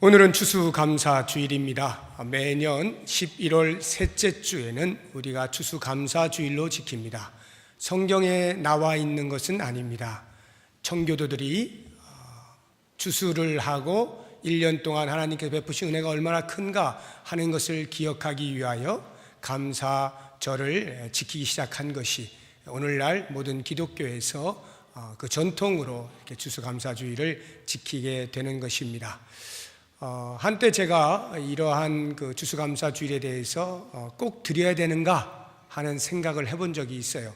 오늘은 추수감사주일입니다. 매년 11월 셋째 주에는 우리가 추수감사주일로 지킵니다. 성경에 나와 있는 것은 아닙니다. 청교도들이 추수를 하고 1년 동안 하나님께서 베푸신 은혜가 얼마나 큰가 하는 것을 기억하기 위하여 감사절을 지키기 시작한 것이 오늘날 모든 기독교에서 그 전통으로 이렇게 추수감사주일을 지키게 되는 것입니다. 한때 제가 이러한 그 추수감사주일에 대해서 꼭 드려야 되는가 하는 생각을 해본 적이 있어요.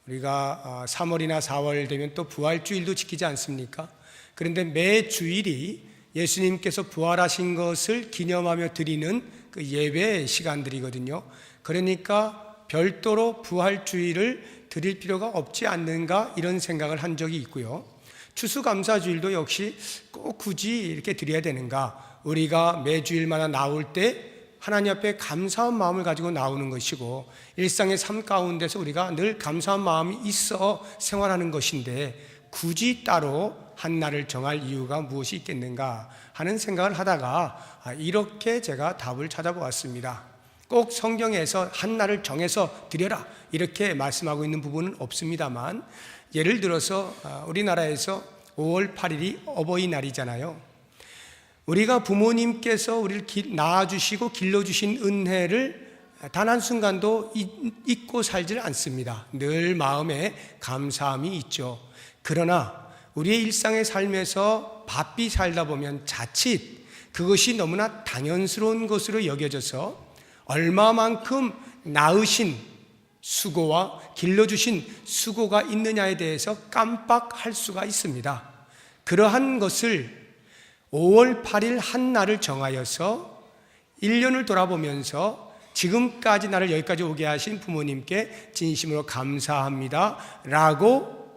우리가 3월이나 4월 되면 또 부활주일도 지키지 않습니까? 그런데 매 주일이 예수님께서 부활하신 것을 기념하며 드리는 그 예배 시간들이거든요. 그러니까 별도로 부활주일을 드릴 필요가 없지 않는가 이런 생각을 한 적이 있고요. 추수감사주일도 역시 꼭 굳이 이렇게 드려야 되는가? 우리가 매주일마다 나올 때 하나님 앞에 감사한 마음을 가지고 나오는 것이고 일상의 삶 가운데서 우리가 늘 감사한 마음이 있어 생활하는 것인데 굳이 따로 한 날을 정할 이유가 무엇이 있겠는가 하는 생각을 하다가 이렇게 제가 답을 찾아보았습니다. 꼭 성경에서 한 날을 정해서 드려라 이렇게 말씀하고 있는 부분은 없습니다만, 예를 들어서 우리나라에서 5월 8일이 어버이날이잖아요. 우리가 부모님께서 우리를 낳아주시고 길러주신 은혜를 단 한순간도 잊고 살질 않습니다. 늘 마음에 감사함이 있죠. 그러나 우리의 일상의 삶에서 바삐 살다 보면 자칫 그것이 너무나 당연스러운 것으로 여겨져서 얼마만큼 낳으신 수고와 길러주신 수고가 있느냐에 대해서 깜빡할 수가 있습니다. 그러한 것을 5월 8일 한 날을 정하여서 1년을 돌아보면서 지금까지 나를 여기까지 오게 하신 부모님께 진심으로 감사합니다 라고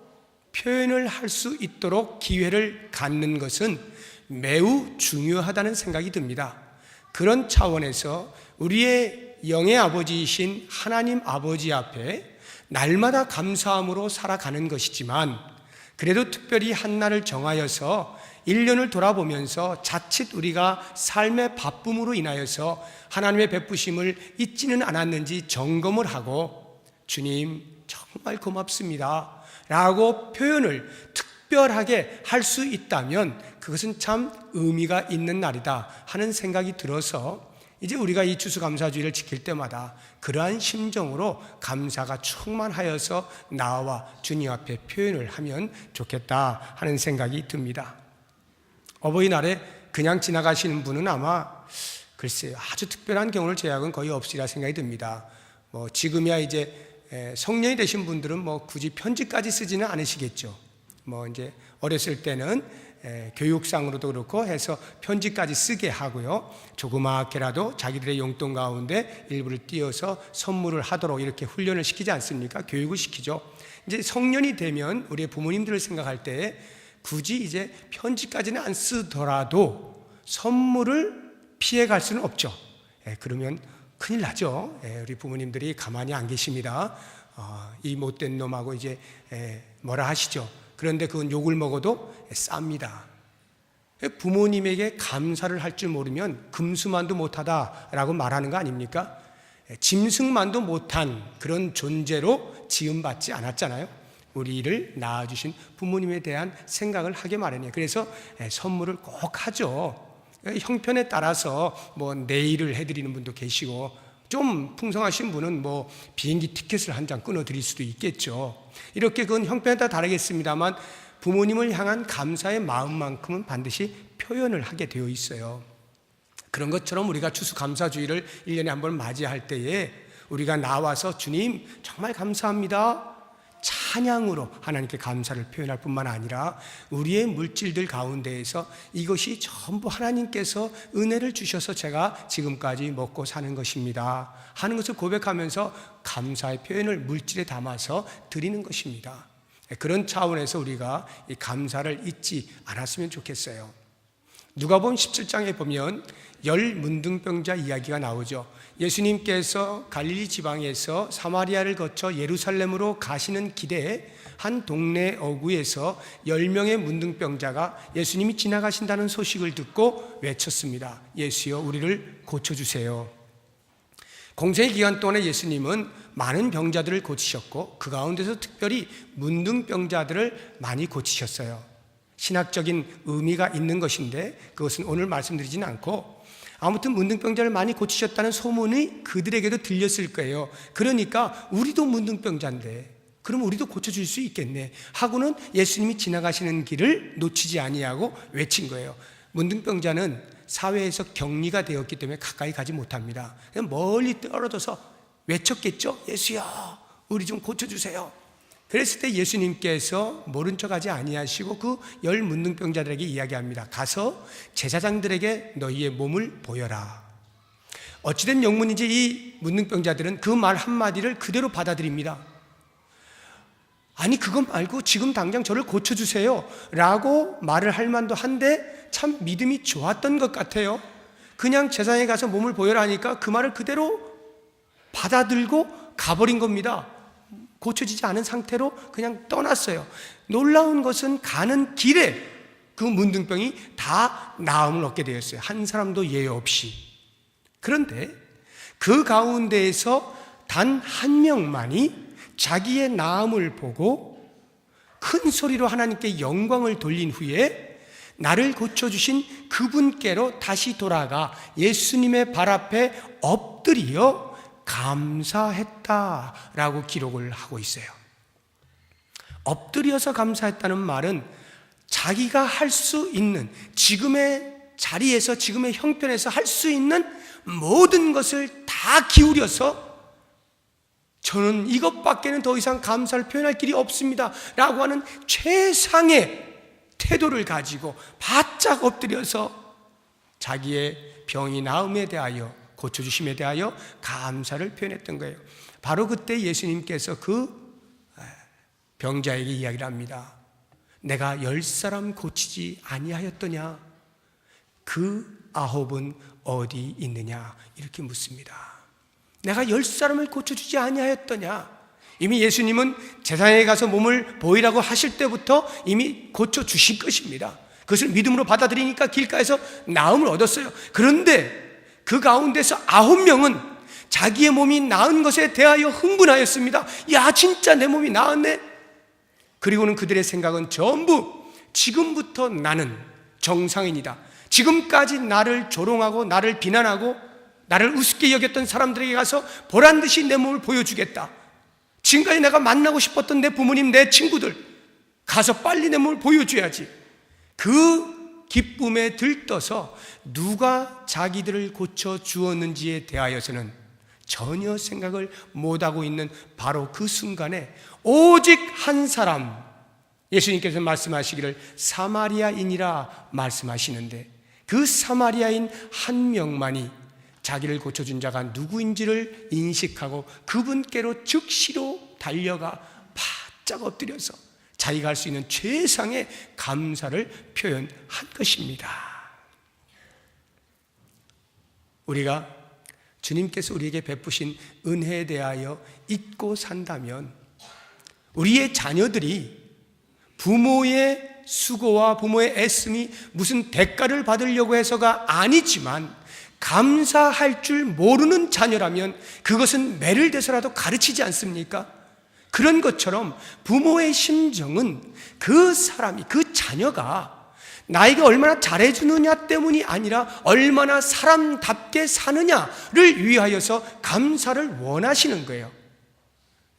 표현을 할 수 있도록 기회를 갖는 것은 매우 중요하다는 생각이 듭니다. 그런 차원에서 우리의 영의 아버지이신 하나님 아버지 앞에 날마다 감사함으로 살아가는 것이지만, 그래도 특별히 한 날을 정하여서 1년을 돌아보면서 자칫 우리가 삶의 바쁨으로 인하여서 하나님의 베푸심을 잊지는 않았는지 점검을 하고 주님 정말 고맙습니다 라고 표현을 특별하게 할 수 있다면 그것은 참 의미가 있는 날이다 하는 생각이 들어서 이제 우리가 이 추수감사주일을 지킬 때마다 그러한 심정으로 감사가 충만하여서 나와 주님 앞에 표현을 하면 좋겠다 하는 생각이 듭니다. 어버이날에 그냥 지나가시는 분은 아마 글쎄요, 아주 특별한 경우를 제약은 거의 없으리라 생각이 듭니다. 지금이야 이제 성년이 되신 분들은 굳이 편지까지 쓰지는 않으시겠죠. 이제 어렸을 때는 교육상으로도 그렇고 해서 편지까지 쓰게 하고요, 조그맣게라도 자기들의 용돈 가운데 일부를 띄어서 선물을 하도록 이렇게 훈련을 시키지 않습니까? 교육을 시키죠. 이제 성년이 되면 우리의 부모님들을 생각할 때 굳이 이제 편지까지는 안 쓰더라도 선물을 피해갈 수는 없죠. 그러면 큰일 나죠. 우리 부모님들이 가만히 안 계십니다. 이 못된 놈하고 이제 뭐라 하시죠. 그런데 그건 욕을 먹어도 쌉니다. 부모님에게 감사를 할 줄 모르면 금수만도 못하다라고 말하는 거 아닙니까? 짐승만도 못한 그런 존재로 지음받지 않았잖아요. 우리를 낳아주신 부모님에 대한 생각을 하게 마련이에요. 그래서 선물을 꼭 하죠. 형편에 따라서 네일을 해드리는 분도 계시고, 좀 풍성하신 분은 비행기 티켓을 한 장 끊어드릴 수도 있겠죠. 이렇게 그건 형편에 따라 다르겠습니다만 부모님을 향한 감사의 마음만큼은 반드시 표현을 하게 되어 있어요. 그런 것처럼 우리가 추수감사주일을 1년에 한 번 맞이할 때에 우리가 나와서 주님 정말 감사합니다 찬양으로 하나님께 감사를 표현할 뿐만 아니라 우리의 물질들 가운데에서 이것이 전부 하나님께서 은혜를 주셔서 제가 지금까지 먹고 사는 것입니다 하는 것을 고백하면서 감사의 표현을 물질에 담아서 드리는 것입니다. 그런 차원에서 우리가 이 감사를 잊지 않았으면 좋겠어요. 누가복음 17장에 보면 10 문둥병자 이야기가 나오죠. 예수님께서 갈릴리 지방에서 사마리아를 거쳐 예루살렘으로 가시는 길에 한 동네 어구에서 10명의 문둥병자가 예수님이 지나가신다는 소식을 듣고 외쳤습니다. 예수여, 우리를 고쳐주세요. 공생의 기간 동안에 예수님은 많은 병자들을 고치셨고 그 가운데서 특별히 문둥병자들을 많이 고치셨어요. 신학적인 의미가 있는 것인데 그것은 오늘 말씀드리지는 않고, 아무튼 문둥병자를 많이 고치셨다는 소문이 그들에게도 들렸을 거예요. 그러니까 우리도 문둥병자인데 그럼 우리도 고쳐줄 수 있겠네 하고는 예수님이 지나가시는 길을 놓치지 아니하고 외친 거예요. 문둥병자는 사회에서 격리가 되었기 때문에 가까이 가지 못합니다. 그냥 멀리 떨어져서 외쳤겠죠. 예수야, 우리 좀 고쳐주세요. 그랬을 때 예수님께서 모른 척하지 아니하시고 그 10 문둥병자들에게 이야기합니다. 가서 제사장들에게 너희의 몸을 보여라. 어찌된 영문인지 이 문둥병자들은 그 말 한마디를 그대로 받아들입니다. 아니, 그것 말고 지금 당장 저를 고쳐주세요 라고 말을 할 만도 한데 참 믿음이 좋았던 것 같아요. 그냥 제사장에 가서 몸을 보여라 하니까 그 말을 그대로 받아들고 가버린 겁니다. 고쳐지지 않은 상태로 그냥 떠났어요. 놀라운 것은 가는 길에 그 문둥병이 다 나음을 얻게 되었어요. 한 사람도 예외 없이. 그런데 그 가운데에서 단 한 명만이 자기의 나음을 보고 큰 소리로 하나님께 영광을 돌린 후에 나를 고쳐주신 그분께로 다시 돌아가 예수님의 발 앞에 엎드려 감사했다라고 기록을 하고 있어요. 엎드려서 감사했다는 말은 자기가 할 수 있는, 지금의 자리에서, 지금의 형편에서 할 수 있는 모든 것을 다 기울여서 저는 이것밖에는 더 이상 감사를 표현할 길이 없습니다 라고 하는 최상의 태도를 가지고 바짝 엎드려서 자기의 병이 나음에 대하여, 고쳐주심에 대하여 감사를 표현했던 거예요. 바로 그때 예수님께서 그 병자에게 이야기를 합니다. 내가 10사람 고치지 아니하였더냐? 그 9은 어디 있느냐? 이렇게 묻습니다. 내가 10사람을 고쳐주지 아니하였더냐? 이미 예수님은 제사장에 가서 몸을 보이라고 하실 때부터 이미 고쳐주실 것입니다. 그것을 믿음으로 받아들이니까 길가에서 나음을 얻었어요. 그런데 그 가운데서 9명은 자기의 몸이 나은 것에 대하여 흥분하였습니다. 야, 진짜 내 몸이 나았네. 그리고는 그들의 생각은 전부 지금부터 나는 정상인이다. 지금까지 나를 조롱하고 나를 비난하고 나를 우습게 여겼던 사람들에게 가서 보란듯이 내 몸을 보여주겠다. 지금까지 내가 만나고 싶었던 내 부모님, 내 친구들 가서 빨리 내 몸을 보여줘야지. 그 기쁨에 들떠서 누가 자기들을 고쳐주었는지에 대하여서는 전혀 생각을 못하고 있는 바로 그 순간에 오직 한 사람, 예수님께서 말씀하시기를 사마리아인이라 말씀하시는데 그 사마리아인 한 명만이 자기를 고쳐준 자가 누구인지를 인식하고 그분께로 즉시로 달려가 바짝 엎드려서 자기가 할 수 있는 최상의 감사를 표현한 것입니다. 우리가 주님께서 우리에게 베푸신 은혜에 대하여 잊고 산다면 우리의 자녀들이 부모의 수고와 부모의 애씀이 무슨 대가를 받으려고 해서가 아니지만 감사할 줄 모르는 자녀라면 그것은 매를 대서라도 가르치지 않습니까? 그런 것처럼 부모의 심정은 그 사람이, 그 자녀가 나에게 얼마나 잘해주느냐 때문이 아니라 얼마나 사람답게 사느냐를 위하여서 감사를 원하시는 거예요.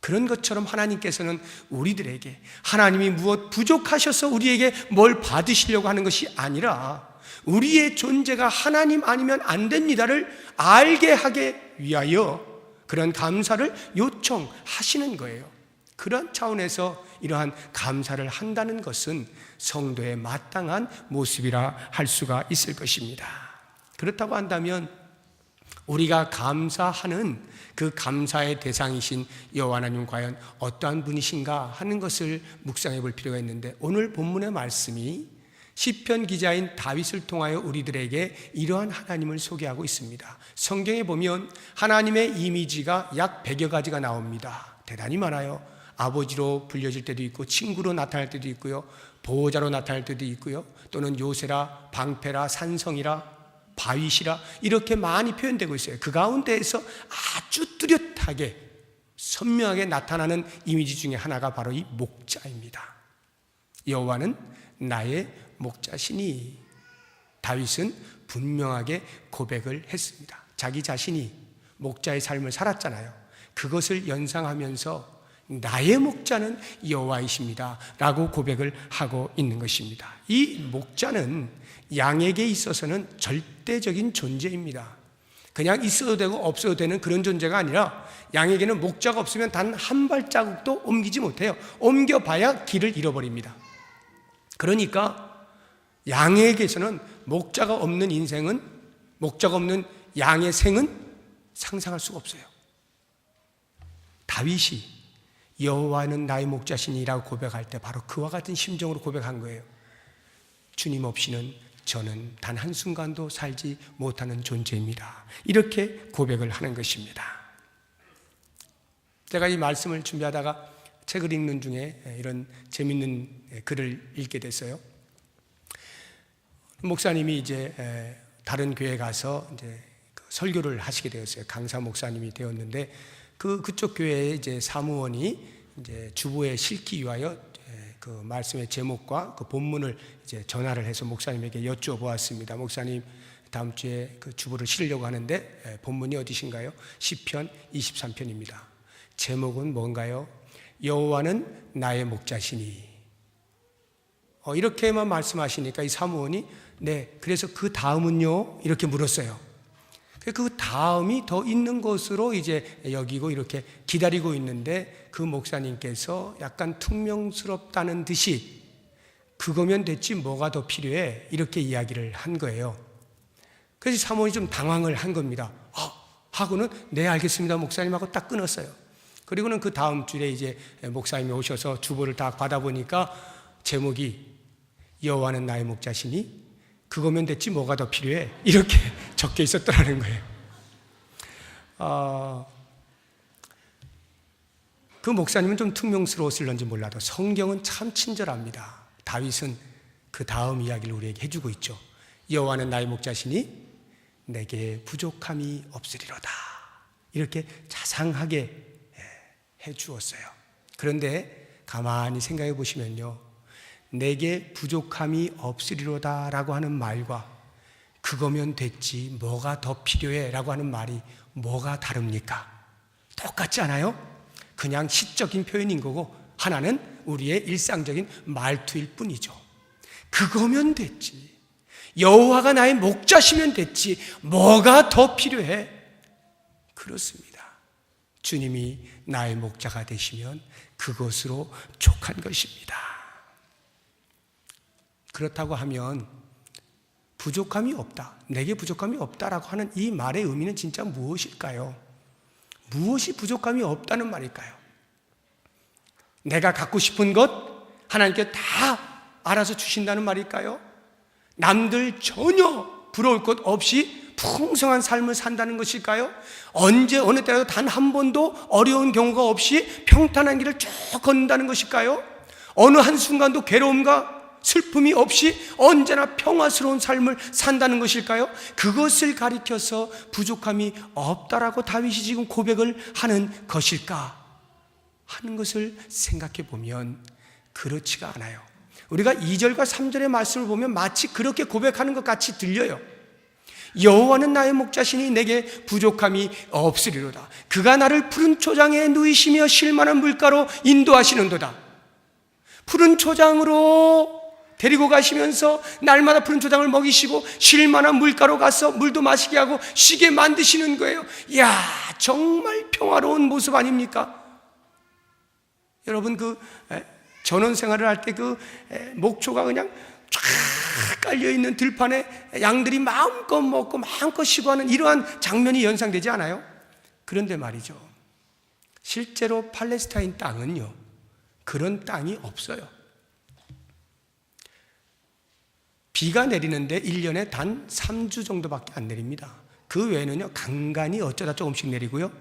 그런 것처럼 하나님께서는 우리들에게 하나님이 무엇 부족하셔서 우리에게 뭘 받으시려고 하는 것이 아니라 우리의 존재가 하나님 아니면 안 됩니다를 알게 하기 위하여 그런 감사를 요청하시는 거예요. 그런 차원에서 이러한 감사를 한다는 것은 성도의 마땅한 모습이라 할 수가 있을 것입니다. 그렇다고 한다면 우리가 감사하는 그 감사의 대상이신 여호와 하나님 과연 어떠한 분이신가 하는 것을 묵상해 볼 필요가 있는데 오늘 본문의 말씀이 시편 기자인 다윗을 통하여 우리들에게 이러한 하나님을 소개하고 있습니다. 성경에 보면 하나님의 이미지가 약 100여 가지가 나옵니다. 대단히 많아요. 아버지로 불려질 때도 있고, 친구로 나타날 때도 있고요, 보호자로 나타날 때도 있고요, 또는 요새라, 방패라, 산성이라, 바윗이라, 이렇게 많이 표현되고 있어요. 그 가운데에서 아주 뚜렷하게 선명하게 나타나는 이미지 중에 하나가 바로 이 목자입니다. 여호와는 나의 목자시니. 다윗은 분명하게 고백을 했습니다. 자기 자신이 목자의 삶을 살았잖아요. 그것을 연상하면서 나의 목자는 여호와이십니다 라고 고백을 하고 있는 것입니다. 이 목자는 양에게 있어서는 절대적인 존재입니다. 그냥 있어도 되고 없어도 되는 그런 존재가 아니라, 양에게는 목자가 없으면 단 한 발자국도 옮기지 못해요. 옮겨봐야 길을 잃어버립니다. 그러니까 양에게서는 목자가 없는 인생은, 목자가 없는 양의 생은 상상할 수가 없어요. 다윗이 여호와는 나의 목자시니라고 고백할 때 바로 그와 같은 심정으로 고백한 거예요. 주님 없이는 저는 단 한순간도 살지 못하는 존재입니다. 이렇게 고백을 하는 것입니다. 제가 이 말씀을 준비하다가 책을 읽는 중에 이런 재밌는 글을 읽게 됐어요. 목사님이 이제 다른 교회 가서 이제 설교를 하시게 되었어요. 강사 목사님이 되었는데, 그쪽 교회의 이제 사무원이 이제 주보에 실기 위하여 그 말씀의 제목과 그 본문을 이제 전화를 해서 목사님에게 여쭈어보았습니다. 목사님, 다음 주에 그 주보를 실으려고 하는데 본문이 어디신가요? 시편 23편입니다. 제목은 뭔가요? 여호와는 나의 목자시니. 이렇게만 말씀하시니까 이 사무원이 네, 그래서 그 다음은요? 이렇게 물었어요. 그 다음이 더 있는 것으로 이제 여기고 이렇게 기다리고 있는데, 그 목사님께서 약간 퉁명스럽다는 듯이 그거면 됐지 뭐가 더 필요해? 이렇게 이야기를 한 거예요. 그래서 사모님이 좀 당황을 한 겁니다. 하고는 네 알겠습니다 목사님 하고 딱 끊었어요. 그리고는 그 다음 주에 이제 목사님이 오셔서 주보를 다 받아보니까 제목이 여호와는 나의 목자시니 그거면 됐지 뭐가 더 필요해? 이렇게 적혀 있었더라는 거예요. 그 목사님은 좀 퉁명스러웠을런지 몰라도 성경은 참 친절합니다. 다윗은 그 다음 이야기를 우리에게 해주고 있죠. 여호와는 나의 목자시니 내게 부족함이 없으리로다. 이렇게 자상하게 해주었어요. 그런데 가만히 생각해 보시면요, 내게 부족함이 없으리로다 라고 하는 말과 그거면 됐지 뭐가 더 필요해 라고 하는 말이 뭐가 다릅니까? 똑같지 않아요? 그냥 시적인 표현인 거고, 하나는 우리의 일상적인 말투일 뿐이죠. 그거면 됐지, 여호와가 나의 목자시면 됐지 뭐가 더 필요해? 그렇습니다. 주님이 나의 목자가 되시면 그것으로 족한 것입니다. 그렇다고 하면 부족함이 없다, 내게 부족함이 없다라고 하는 이 말의 의미는 진짜 무엇일까요? 무엇이 부족함이 없다는 말일까요? 내가 갖고 싶은 것 하나님께 다 알아서 주신다는 말일까요? 남들 전혀 부러울 것 없이 풍성한 삶을 산다는 것일까요? 언제 어느 때라도 단 한 번도 어려운 경우가 없이 평탄한 길을 쭉 걷는다는 것일까요? 어느 한순간도 괴로움과 슬픔이 없이 언제나 평화스러운 삶을 산다는 것일까요? 그것을 가리켜서 부족함이 없다라고 다윗이 지금 고백을 하는 것일까 하는 것을 생각해 보면 그렇지가 않아요. 우리가 2절과 3절의 말씀을 보면 마치 그렇게 고백하는 것 같이 들려요. 여호와는 나의 목자시니 내게 부족함이 없으리로다. 그가 나를 푸른 초장에 누이시며 쉴만한 물가로 인도하시는도다. 푸른 초장으로 데리고 가시면서 날마다 푸른 초장을 먹이시고 쉴만한 물가로 가서 물도 마시게 하고 쉬게 만드시는 거예요. 이야, 정말 평화로운 모습 아닙니까? 여러분, 전원 생활을 할 때 목초가 그냥 쫙 깔려있는 들판에 양들이 마음껏 먹고 마음껏 쉬고 하는 이러한 장면이 연상되지 않아요? 그런데 말이죠, 실제로 팔레스타인 땅은요 그런 땅이 없어요. 비가 내리는데 1년에 단 3주 정도밖에 안 내립니다. 그 외에는요, 간간히 어쩌다 조금씩 내리고요,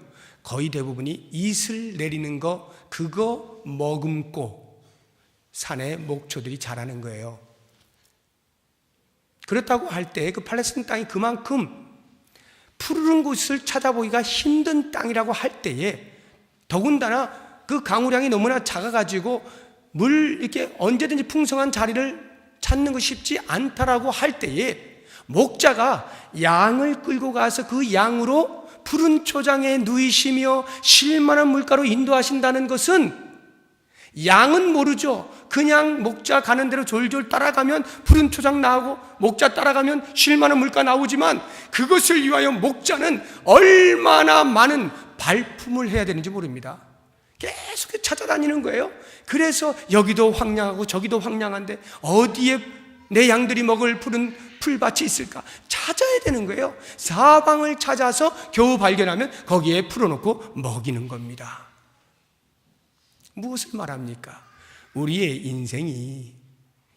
거의 대부분이 이슬 내리는 거, 그거 머금고 산에 목초들이 자라는 거예요. 그렇다고 할 때 그 팔레스타인 땅이 그만큼 푸르른 곳을 찾아보기가 힘든 땅이라고 할 때에, 더군다나 그 강우량이 너무나 작아가지고 물 이렇게 언제든지 풍성한 자리를 찾는 것이 쉽지 않다라고 할 때에, 목자가 양을 끌고 가서 그 양으로 푸른 초장에 누이시며 쉴만한 물가로 인도하신다는 것은, 양은 모르죠. 그냥 목자 가는 대로 졸졸 따라가면 푸른 초장 나오고, 목자 따라가면 쉴만한 물가 나오지만, 그것을 위하여 목자는 얼마나 많은 발품을 해야 되는지 모릅니다. 계속 찾아다니는 거예요. 그래서 여기도 황량하고 저기도 황량한데 어디에 내 양들이 먹을 푸른 풀밭이 있을까 찾아야 되는 거예요. 사방을 찾아서 겨우 발견하면 거기에 풀어놓고 먹이는 겁니다. 무엇을 말합니까? 우리의 인생이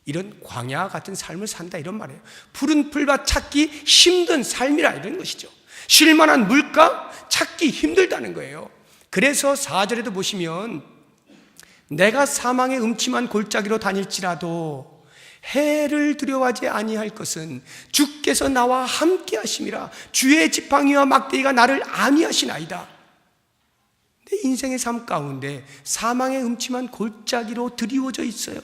이런 광야 같은 삶을 산다, 이런 말이에요. 푸른 풀밭 찾기 힘든 삶이라, 이런 것이죠. 쉴만한 물가 찾기 힘들다는 거예요. 그래서 4절에도 보시면, 내가 사망의 음침한 골짜기로 다닐지라도 해를 두려워하지 아니할 것은 주께서 나와 함께 하심이라. 주의 지팡이와 막대기가 나를 안위하시나이다. 내 인생의 삶 가운데 사망의 음침한 골짜기로 드리워져 있어요.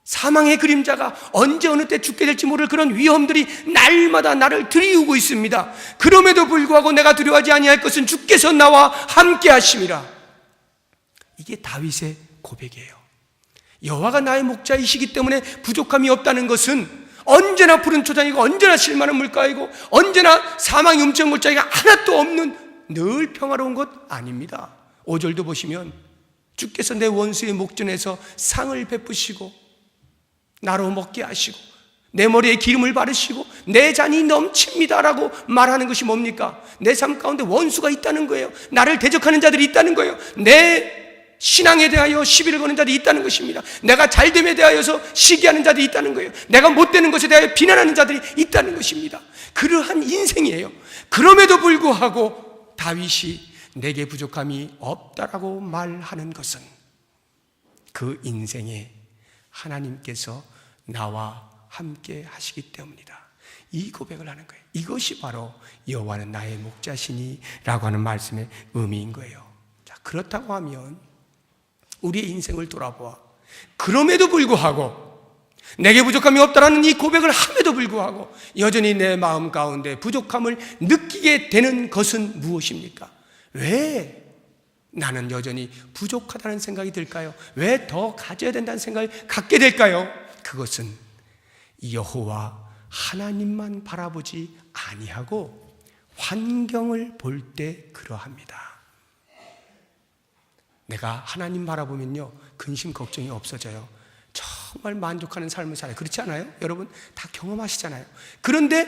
사망의 그림자가 언제 어느 때 죽게 될지 모를 그런 위험들이 날마다 나를 들이우고 있습니다. 그럼에도 불구하고 내가 두려워하지 아니할 것은 주께서 나와 함께 하심이라. 이게 다윗의 고백이에요. 여호와가 나의 목자이시기 때문에 부족함이 없다는 것은, 언제나 푸른 초장이고 언제나 쉴만한 물가이고 언제나 사망의 음침한 골짜기가 하나도 없는 늘 평화로운 것 아닙니다. 5절도 보시면, 주께서 내 원수의 목전에서 상을 베푸시고 나로 먹게 하시고 내 머리에 기름을 바르시고 내 잔이 넘칩니다라고 말하는 것이 뭡니까? 내 삶 가운데 원수가 있다는 거예요. 나를 대적하는 자들이 있다는 거예요. 내 신앙에 대하여 시비를 거는 자들이 있다는 것입니다. 내가 잘됨에 대하여서 시기하는 자들이 있다는 거예요. 내가 못되는 것에 대하여 비난하는 자들이 있다는 것입니다. 그러한 인생이에요. 그럼에도 불구하고 다윗이 내게 부족함이 없다라고 말하는 것은, 그 인생에 하나님께서 나와 함께 하시기 때문이다. 이 고백을 하는 거예요. 이것이 바로 여호와는 나의 목자시니 라고 하는 말씀의 의미인 거예요. 자, 그렇다고 하면 우리의 인생을 돌아보아 그럼에도 불구하고, 내게 부족함이 없다라는 이 고백을 함에도 불구하고 여전히 내 마음 가운데 부족함을 느끼게 되는 것은 무엇입니까? 왜 나는 여전히 부족하다는 생각이 들까요? 왜 더 가져야 된다는 생각을 갖게 될까요? 그것은 여호와 하나님만 바라보지 아니하고 환경을 볼 때 그러합니다. 내가 하나님 바라보면요, 근심 걱정이 없어져요. 정말 만족하는 삶을 살아요. 그렇지 않아요? 여러분 다 경험하시잖아요. 그런데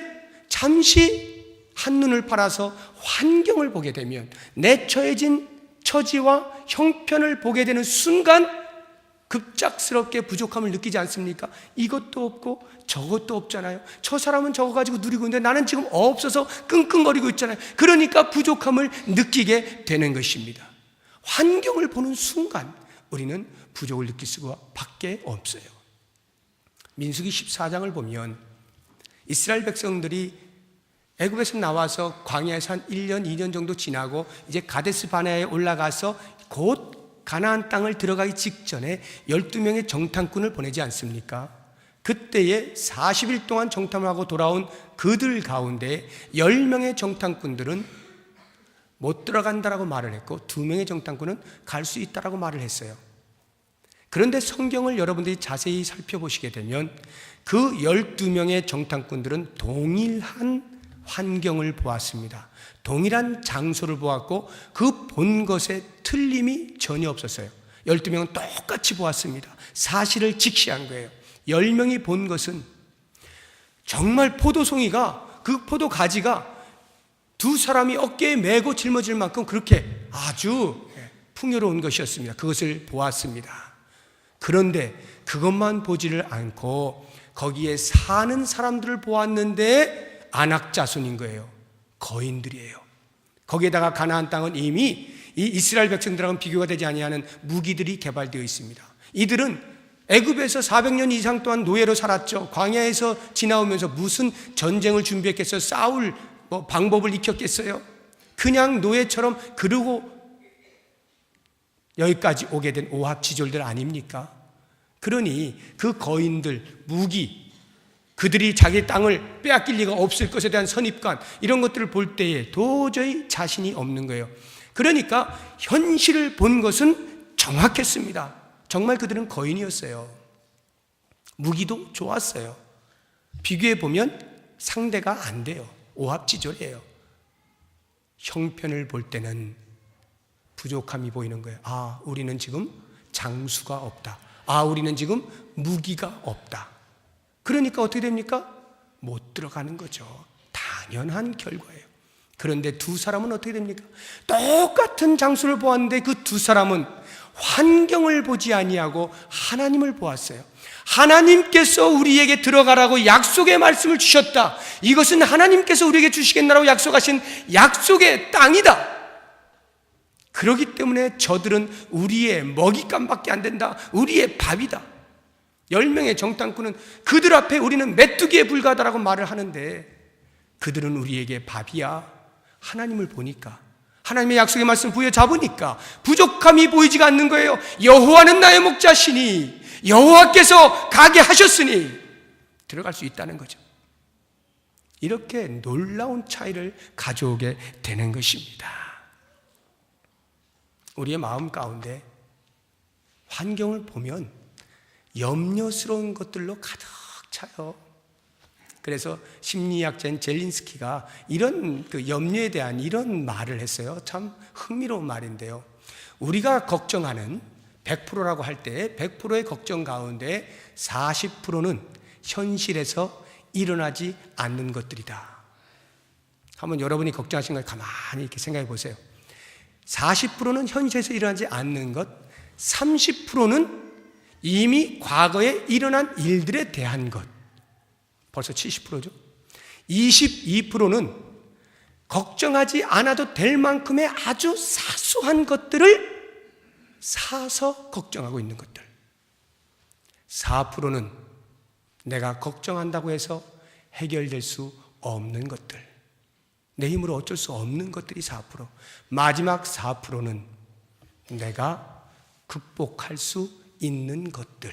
잠시 한눈을 팔아서 환경을 보게 되면, 내 처해진 처지와 형편을 보게 되는 순간 급작스럽게 부족함을 느끼지 않습니까? 이것도 없고 저것도 없잖아요. 저 사람은 저거 가지고 누리고 있는데 나는 지금 없어서 끙끙거리고 있잖아요. 그러니까 부족함을 느끼게 되는 것입니다. 환경을 보는 순간 우리는 부족을 느낄 수밖에 없어요. 민수기 14장을 보면 이스라엘 백성들이 애굽에서 나와서 광야에서 한 1년, 2년 정도 지나고 이제 가데스 바네아에 올라가서 곧 가나안 땅을 들어가기 직전에 12명의 정탐꾼을 보내지 않습니까? 그때에 40일 동안 정탐을 하고 돌아온 그들 가운데 10명의 정탐꾼들은 못 들어간다라고 말을 했고 2명의 정탐꾼은 갈 수 있다라고 말을 했어요. 그런데 성경을 여러분들이 자세히 살펴보시게 되면 그 12명의 정탐꾼들은 동일한 환경을 보았습니다. 동일한 장소를 보았고 그 본 것에 틀림이 전혀 없었어요. 12명은 똑같이 보았습니다. 사실을 직시한 거예요. 10명이 본 것은 정말 포도송이가, 그 포도 가지가 두 사람이 어깨에 메고 짊어질 만큼 그렇게 아주 풍요로운 것이었습니다. 그것을 보았습니다. 그런데 그것만 보지를 않고 거기에 사는 사람들을 보았는데 안악자손인 거예요. 거인들이에요. 거기에다가 가나안 땅은 이미 이 이스라엘 백성들하고는 비교가 되지 아니하는 무기들이 개발되어 있습니다. 이들은 애굽에서 400년 이상 동안 노예로 살았죠. 광야에서 지나오면서 무슨 전쟁을 준비했겠어요? 싸울 방법을 익혔겠어요? 그냥 노예처럼 그러고 여기까지 오게 된 오합지졸들 아닙니까? 그러니 그 거인들, 무기, 그들이 자기 땅을 빼앗길 리가 없을 것에 대한 선입관, 이런 것들을 볼 때에 도저히 자신이 없는 거예요. 그러니까 현실을 본 것은 정확했습니다. 정말 그들은 거인이었어요. 무기도 좋았어요. 비교해 보면 상대가 안 돼요. 오합지졸이에요. 형편을 볼 때는 부족함이 보이는 거예요. 아, 우리는 지금 장수가 없다. 아, 우리는 지금 무기가 없다. 그러니까 어떻게 됩니까? 못 들어가는 거죠. 당연한 결과예요. 그런데 두 사람은 어떻게 됩니까? 똑같은 장수를 보았는데 그 두 사람은 환경을 보지 아니하고 하나님을 보았어요. 하나님께서 우리에게 들어가라고 약속의 말씀을 주셨다. 이것은 하나님께서 우리에게 주시겠나라고 약속하신 약속의 땅이다. 그렇기 때문에 저들은 우리의 먹잇감밖에 안 된다. 우리의 밥이다. 10명의 정탐꾼은 그들 앞에 우리는 메뚜기에 불과하다라고 말을 하는데 그들은 우리에게 밥이야. 하나님을 보니까, 하나님의 약속의 말씀 부여잡으니까 부족함이 보이지가 않는 거예요. 여호와는 나의 목자시니 여호와께서 가게 하셨으니 들어갈 수 있다는 거죠. 이렇게 놀라운 차이를 가져오게 되는 것입니다. 우리의 마음 가운데 환경을 보면 염려스러운 것들로 가득 차요. 그래서 심리학자인 젤린스키가 이런 염려에 대한 이런 말을 했어요. 참 흥미로운 말인데요. 우리가 걱정하는 100%라고 할 때 100%의 걱정 가운데 40%는 현실에서 일어나지 않는 것들이다. 한번 여러분이 걱정하신 걸 가만히 이렇게 생각해 보세요. 40%는 현실에서 일어나지 않는 것, 30%는 이미 과거에 일어난 일들에 대한 것, 벌써 70%죠. 22%는 걱정하지 않아도 될 만큼의 아주 사소한 것들을 사서 걱정하고 있는 것들. 4%는 내가 걱정한다고 해서 해결될 수 없는 것들, 내 힘으로 어쩔 수 없는 것들이 4%. 마지막 4%는 내가 극복할 수 있는 것들.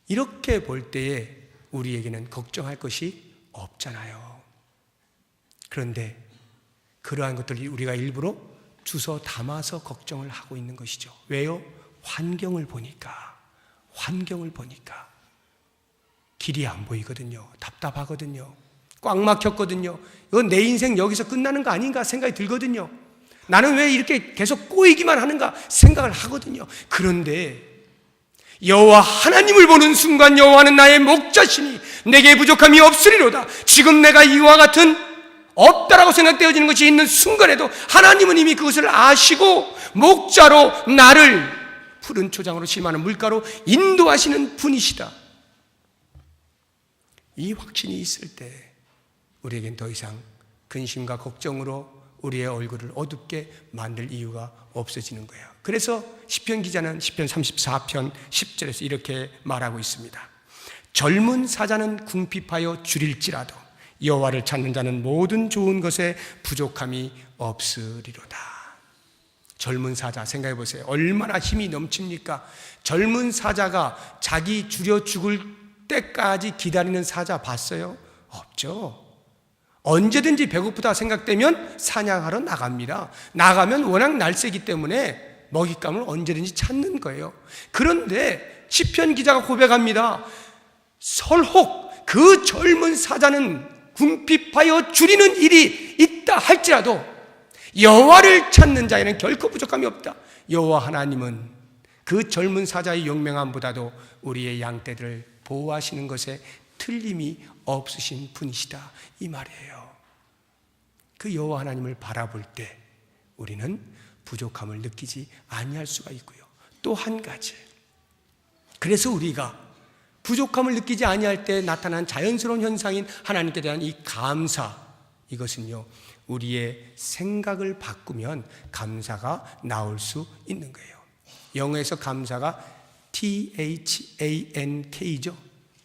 이렇게 볼 때에 우리에게는 걱정할 것이 없잖아요. 그런데 그러한 것들이 우리가 일부러 주워 담아서 걱정을 하고 있는 것이죠. 왜요? 환경을 보니까 길이 안 보이거든요. 답답하거든요. 꽉 막혔거든요. 이건 내 인생 여기서 끝나는 거 아닌가 생각이 들거든요. 나는 왜 이렇게 계속 꼬이기만 하는가 생각을 하거든요. 그런데 여호와 하나님을 보는 순간 여호와는 나의 목자시니 내게 부족함이 없으리로다. 지금 내가 이와 같은 없다라고 생각되어지는 것이 있는 순간에도 하나님은 이미 그것을 아시고 목자로 나를 푸른 초장으로 심하는 물가로 인도하시는 분이시다. 이 확신이 있을 때 우리에겐 더 이상 근심과 걱정으로 우리의 얼굴을 어둡게 만들 이유가 없어지는 거예요. 그래서 시편 기자는 시편 34편 10절에서 이렇게 말하고 있습니다. 젊은 사자는 궁핍하여 줄일지라도 여호와를 찾는 자는 모든 좋은 것에 부족함이 없으리로다. 젊은 사자 생각해 보세요. 얼마나 힘이 넘칩니까? 젊은 사자가 자기 줄여 죽을 때까지 기다리는 사자 봤어요? 없죠. 언제든지 배고프다 생각되면 사냥하러 나갑니다. 나가면 워낙 날쌔기 때문에 먹잇감을 언제든지 찾는 거예요. 그런데 시편 기자가 고백합니다. 설혹 그 젊은 사자는 궁핍하여 줄이는 일이 있다 할지라도 여호와를 찾는 자에는 결코 부족함이 없다. 여호와 하나님은 그 젊은 사자의 용맹함보다도 우리의 양떼들을 보호하시는 것에 틀림이 없으신 분이시다, 이 말이에요. 그 여호와 하나님을 바라볼 때 우리는 부족함을 느끼지 아니할 수가 있고요. 또 한 가지, 그래서 우리가 부족함을 느끼지 아니할 때 나타난 자연스러운 현상인 하나님께 대한 이 감사, 이것은요 우리의 생각을 바꾸면 감사가 나올 수 있는 거예요. 영어에서 감사가 THANK죠.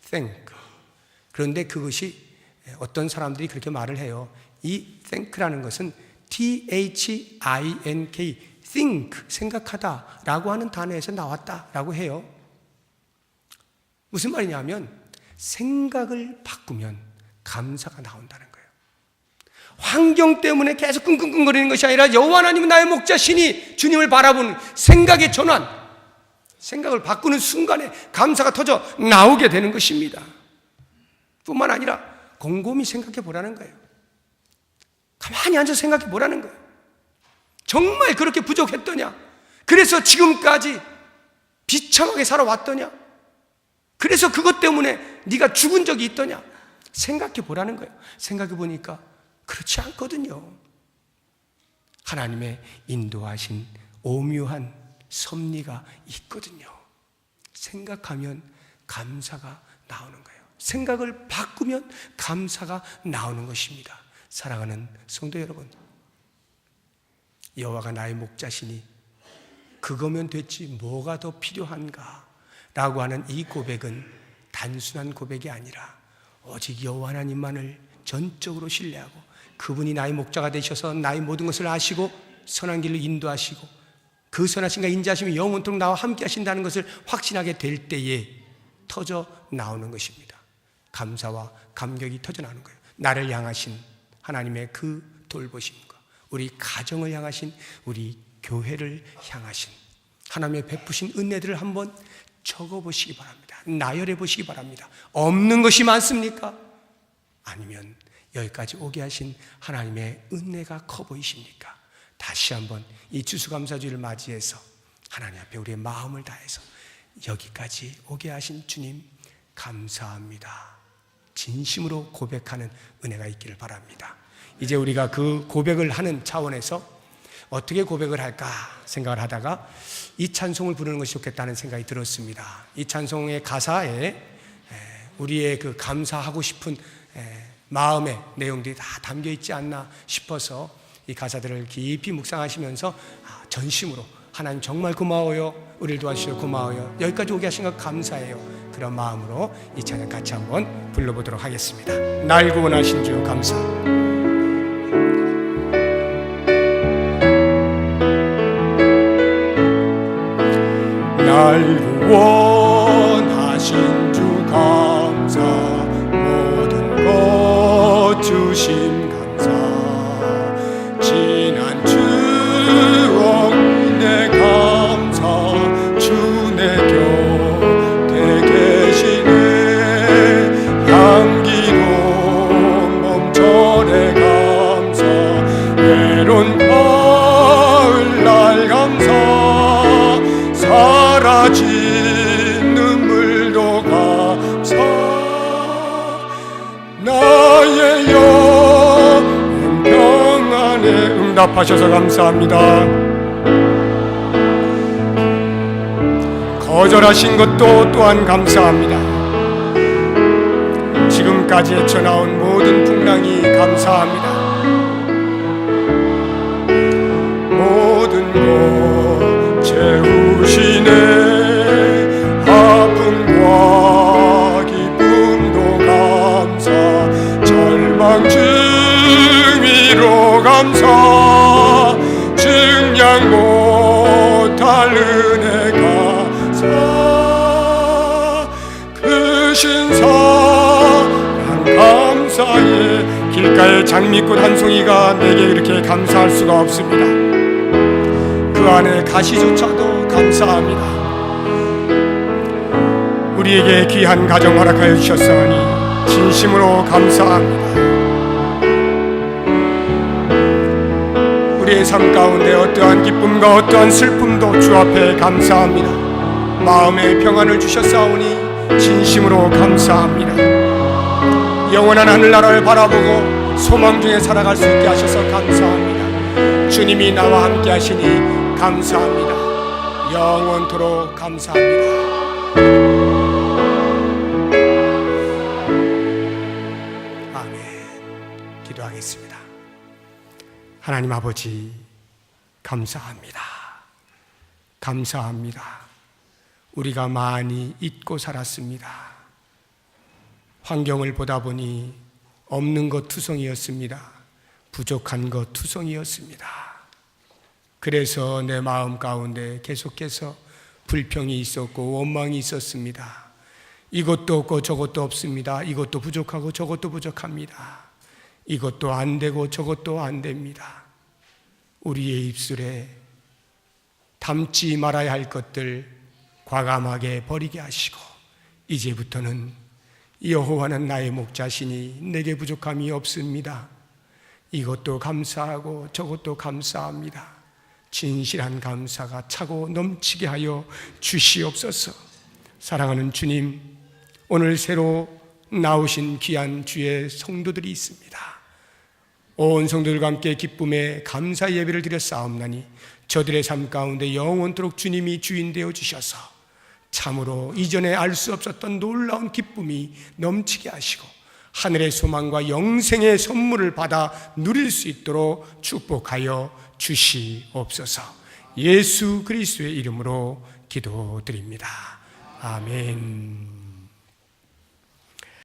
Thank. 그런데 그것이 어떤 사람들이 그렇게 말을 해요. 이 thank라는 것은 THINK, think, 생각하다 라고 하는 단어에서 나왔다라고 해요. 무슨 말이냐면 생각을 바꾸면 감사가 나온다는 거예요. 환경 때문에 계속 끙끙끙거리는 것이 아니라 여호와 하나님은 나의 목자시니 주님을 바라보는 생각의 전환, 생각을 바꾸는 순간에 감사가 터져 나오게 되는 것입니다. 뿐만 아니라 곰곰이 생각해 보라는 거예요. 가만히 앉아서 생각해 보라는 거예요. 정말 그렇게 부족했더냐? 그래서 지금까지 비참하게 살아왔더냐? 그래서 그것 때문에 네가 죽은 적이 있더냐? 생각해 보라는 거예요. 생각해 보니까 그렇지 않거든요. 하나님의 인도하신 오묘한 섭리가 있거든요. 생각하면 감사가 나오는 거예요. 생각을 바꾸면 감사가 나오는 것입니다. 사랑하는 성도 여러분, 여호와가 나의 목자시니 그거면 됐지 뭐가 더 필요한가? 라고 하는 이 고백은 단순한 고백이 아니라 오직 여호와 하나님만을 전적으로 신뢰하고 그분이 나의 목자가 되셔서 나의 모든 것을 아시고 선한 길로 인도하시고 그 선하신가 인자하시면 영원토록 나와 함께 하신다는 것을 확신하게 될 때에 터져 나오는 것입니다. 감사와 감격이 터져 나오는 거예요. 나를 향하신 하나님의 그 돌보심과 우리 가정을 향하신, 우리 교회를 향하신 하나님의 베푸신 은혜들을 한번 적어보시기 바랍니다. 나열해 보시기 바랍니다. 없는 것이 많습니까? 아니면 여기까지 오게 하신 하나님의 은혜가 커 보이십니까? 다시 한번 이 추수감사주를 맞이해서 하나님 앞에 우리의 마음을 다해서 여기까지 오게 하신 주님 감사합니다. 진심으로 고백하는 은혜가 있기를 바랍니다. 이제 우리가 그 고백을 하는 차원에서 어떻게 고백을 할까 생각을 하다가 이 찬송을 부르는 것이 좋겠다는 생각이 들었습니다. 이 찬송의 가사에 우리의 그 감사하고 싶은 마음의 내용들이 다 담겨 있지 않나 싶어서 이 가사들을 깊이 묵상하시면서 전심으로 하나님 정말 고마워요, 우리를 도와주셔서 고마워요, 여기까지 오게 하신 것 감사해요, 그런 마음으로 이 찬양 같이 한번 불러보도록 하겠습니다. 날 구원하신 주 감사. 날 구원하신 주 감사, 모든 것 주심 감사, 지난 추억 내 감사, 주 내 곁에 계시네, 향기로운 봄철의 감사, 외로운 가을날 감사, 사라진 눈물도 감사, 나의 영혼 평안에 응답하셔서 감사합니다. 거절하신 것도 또한 감사합니다. 지금까지 헤쳐나온 모든 풍랑이 감사합니다. 모든 것 채우시네, 아픔과 기쁨도 감사, 절망 중위로 감사, 증량 못할 은혜 감사, 크신 사랑 감사에 길가에 장미꽃 한 송이가 내게 이렇게 감사할 수가 없습니다. 그 안에 가시조차도 감사합니다. 우리에게 귀한 가정 허락하여 주셨사오니 진심으로 감사합니다. 우리의 삶 가운데 어떠한 기쁨과 어떠한 슬픔도 주 앞에 감사합니다. 마음의 평안을 주셨사오니 진심으로 감사합니다. 영원한 하늘나라를 바라보고 소망 중에 살아갈 수 있게 하셔서 감사합니다. 주님이 나와 함께 하시니 감사합니다. 영원토록 감사합니다. 하나님 아버지, 감사합니다. 감사합니다. 우리가 많이 잊고 살았습니다. 환경을 보다 보니 없는 것 투성이었습니다. 부족한 것 투성이었습니다. 그래서 내 마음 가운데 계속해서 불평이 있었고 원망이 있었습니다. 이것도 없고 저것도 없습니다. 이것도 부족하고 저것도 부족합니다. 이것도 안 되고 저것도 안 됩니다. 우리의 입술에 담지 말아야 할 것들 과감하게 버리게 하시고, 이제부터는 여호와는 나의 목자시니 내게 부족함이 없습니다. 이것도 감사하고 저것도 감사합니다. 진실한 감사가 차고 넘치게 하여 주시옵소서. 사랑하는 주님, 오늘 새로 나오신 귀한 주의 성도들이 있습니다. 온 성도들과 함께 기쁨의 감사 예배를 드려 싸움나니 저들의 삶 가운데 영원토록 주님이 주인 되어 주셔서 참으로 이전에 알 수 없었던 놀라운 기쁨이 넘치게 하시고 하늘의 소망과 영생의 선물을 받아 누릴 수 있도록 축복하여 주시옵소서. 예수 그리스도의 이름으로 기도드립니다. 아멘.